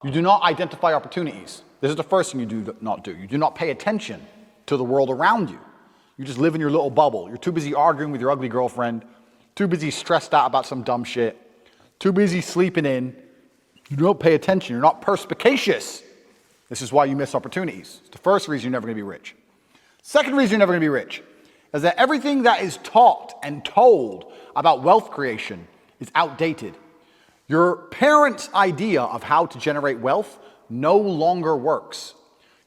You do not identify opportunities. This is the first thing you do not do. You do not pay attention to the world around you. You just live in your little bubble. You're too busy arguing with your ugly girlfriend, too busy stressed out about some dumb shit, too busy sleeping in. You don't pay attention. You're not perspicacious. This is why you miss opportunities. It's the first reason you're never going to be rich. Second reason you're never going to be rich is that everything that is taught and told about wealth creation is outdated. Your parents' idea of how to generate wealth no longer works.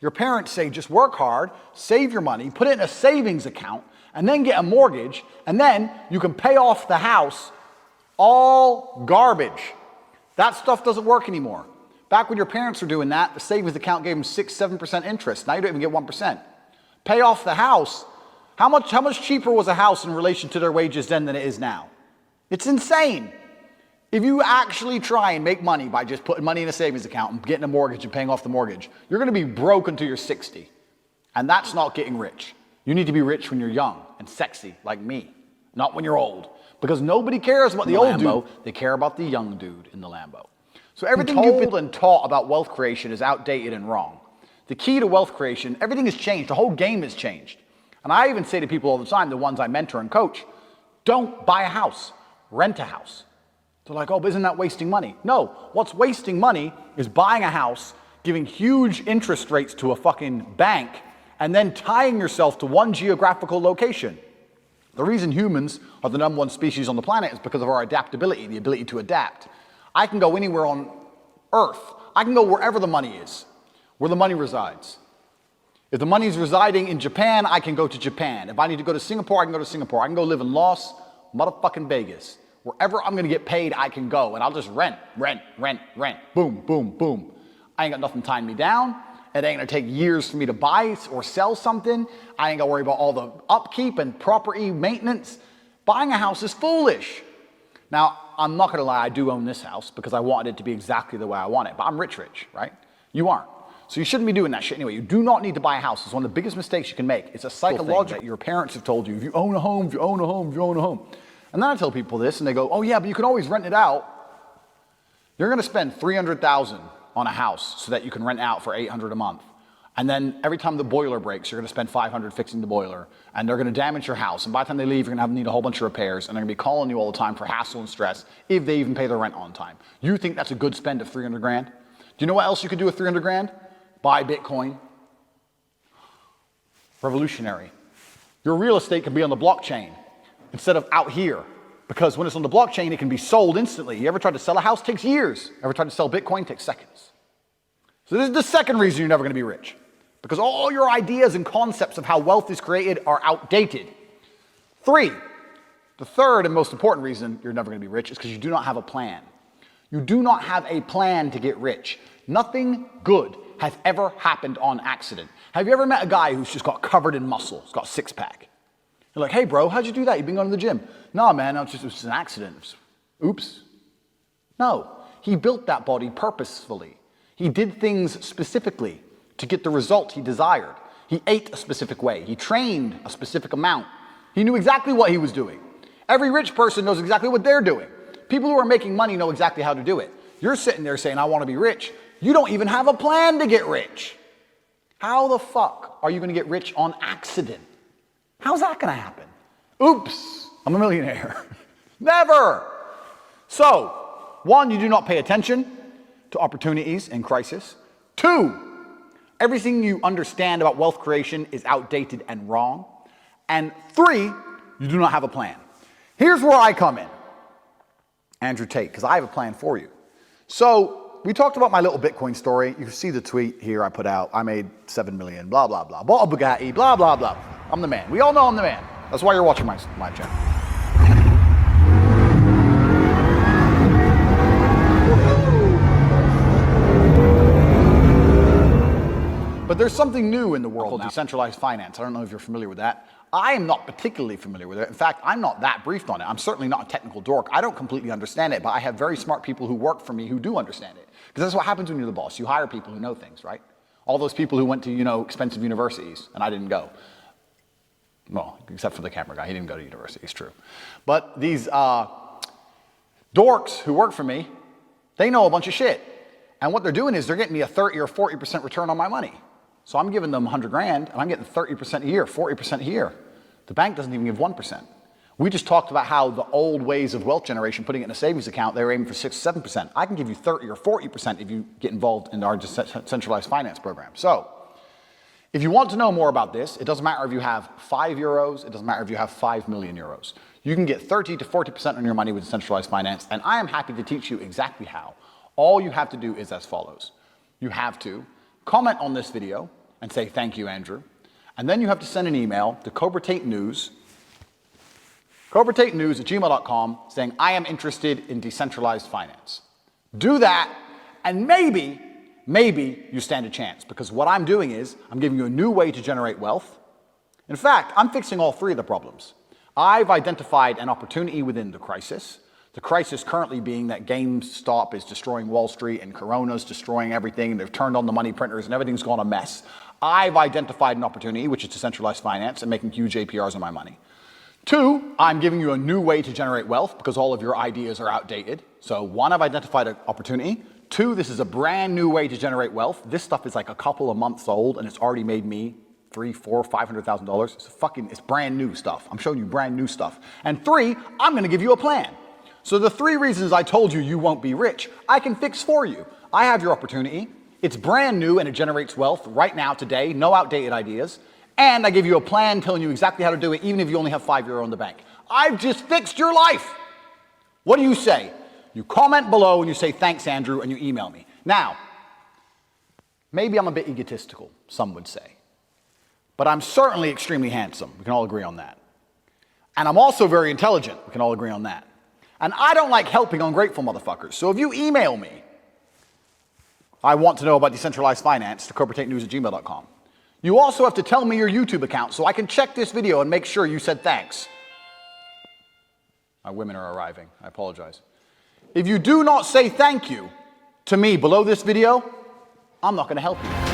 Your parents say just work hard, save your money, put it in a savings account, and then get a mortgage, and then you can pay off the house. All garbage. That stuff doesn't work anymore. Back when your parents were doing that, the savings account gave them 6-7% interest. Now you don't even get 1%. Pay off the house. How much cheaper was a house in relation to their wages then than it is now? It's insane. If you actually try and make money by just putting money in a savings account and getting a mortgage and paying off the mortgage, you're going to be broke until you're 60. And that's not getting rich. You need to be rich when you're young and sexy like me, not when you're old. Because nobody cares about the old dude. They care about the young dude in the Lambo. So everything you've been told and taught about wealth creation is outdated and wrong. The key to wealth creation, everything has changed. The whole game has changed. And I even say to people all the time, the ones I mentor and coach, don't buy a house, rent a house. They're like, oh, but isn't that wasting money? No, what's wasting money is buying a house, giving huge interest rates to a fucking bank, and then tying yourself to one geographical location. The reason humans are the #1 species on the planet is because of our adaptability, the ability to adapt. I can go anywhere on Earth. I can go wherever the money is, where the money resides. If the money's residing in Japan, I can go to Japan. If I need to go to Singapore, I can go to Singapore. I can go live in Las motherfucking Vegas. Wherever I'm gonna get paid, I can go, and I'll just rent. Boom, boom, boom. I ain't got nothing tying me down. It ain't gonna take years for me to buy or sell something. I ain't gotta worry about all the upkeep and property maintenance. Buying a house is foolish. Now, I'm not gonna lie, I do own this house because I wanted it to be exactly the way I want it, but I'm rich, right? You aren't. So you shouldn't be doing that shit anyway. You do not need to buy a house. It's one of the biggest mistakes you can make. It's a psychological that your parents have told you. If you own a home, if you own a home, if you own a home. And then I tell people this and they go, oh yeah, but you can always rent it out. You're gonna spend $300,000 on a house so that you can rent out for $800 a month. And then every time the boiler breaks, you're gonna spend $500 fixing the boiler, and they're gonna damage your house. And by the time they leave, you're gonna need a whole bunch of repairs, and they're gonna be calling you all the time for hassle and stress if they even pay their rent on time. You think that's a good spend of 300 grand? Do you know what else you could do with 300 grand? Buy Bitcoin. Revolutionary. Your real estate can be on the blockchain instead of out here. Because when it's on the blockchain, it can be sold instantly. You ever tried to sell a house? It takes years. Ever tried to sell Bitcoin? It takes seconds. So this is the second reason you're never going to be rich. Because all your ideas and concepts of how wealth is created are outdated. 3, the third and most important reason you're never going to be rich is because you do not have a plan. You do not have a plan to get rich. Nothing good has ever happened on accident. Have you ever met a guy who's just got covered in muscle, he's got a six-pack? You're like, hey bro, how'd you do that? You've been going to the gym. No man, it was just an accident. Oops. No, he built that body purposefully. He did things specifically to get the result he desired. He ate a specific way. He trained a specific amount. He knew exactly what he was doing. Every rich person knows exactly what they're doing. People who are making money know exactly how to do it. You're sitting there saying, I want to be rich. You don't even have a plan to get rich. How the fuck are you going to get rich on accident? How's that going to happen? Oops, I'm a millionaire. Never. So, 1, you do not pay attention to opportunities in crisis. 2, everything you understand about wealth creation is outdated and wrong. And 3, you do not have a plan. Here's where I come in, Andrew Tate, because I have a plan for you. So, we talked about my little Bitcoin story. You see the tweet here I put out. I made 7 million, blah, blah, blah. Bought a Bugatti, blah, blah, blah. I'm the man. We all know I'm the man. That's why you're watching my channel. But there's something new in the world called decentralized finance. I don't know if you're familiar with that. I am not particularly familiar with it. In fact, I'm not that briefed on it. I'm certainly not a technical dork. I don't completely understand it, but I have very smart people who work for me who do understand it. Because that's what happens when you're the boss. You hire people who know things, right? All those people who went to, expensive universities, and I didn't go. Well, except for the camera guy. He didn't go to university, it's true. But these dorks who work for me, they know a bunch of shit. And what they're doing is they're getting me a 30 or 40% return on my money. So I'm giving them 100 grand and I'm getting 30% a year, 40% a year. The bank doesn't even give 1%. We just talked about how the old ways of wealth generation, putting it in a savings account, they were aiming for 6 to 7%. I can give you 30 or 40% if you get involved in our decentralized finance program. So if you want to know more about this, it doesn't matter if you have 5 euros, it doesn't matter if you have 5 million euros. You can get 30 to 40% on your money with decentralized finance, and I am happy to teach you exactly how. All you have to do is as follows. You have to comment on this video and say, thank you, Andrew. And then you have to send an email to cobratate@gmail.com saying, I am interested in decentralized finance. Do that, and maybe you stand a chance, because what I'm doing is I'm giving you a new way to generate wealth. In fact, I'm fixing all 3 of the problems. I've identified an opportunity within the crisis. The crisis currently being that GameStop is destroying Wall Street and Corona's destroying everything. They've turned on the money printers and everything's gone a mess. I've identified an opportunity, which is decentralized finance and making huge APRs on my money. 2, I'm giving you a new way to generate wealth because all of your ideas are outdated. So 1, I've identified an opportunity. 2, this is a brand new way to generate wealth. This stuff is like a couple of months old and it's already made me $300,000, $400,000, $500,000. It's brand new stuff. I'm showing you brand new stuff. And 3, I'm gonna give you a plan. So the 3 reasons I told you you won't be rich, I can fix for you. I have your opportunity. It's brand new and it generates wealth right now, today, no outdated ideas. And I give you a plan telling you exactly how to do it, even if you only have 5 euro in the bank. I've just fixed your life. What do you say? You comment below and you say, thanks, Andrew, and you email me. Now, maybe I'm a bit egotistical, some would say. But I'm certainly extremely handsome. We can all agree on that. And I'm also very intelligent. We can all agree on that. And I don't like helping ungrateful motherfuckers. So if you email me, I want to know about decentralized finance to cobratate@gmail.com. You also have to tell me your YouTube account so I can check this video and make sure you said thanks. My women are arriving. I apologize. If you do not say thank you to me below this video, I'm not going to help you.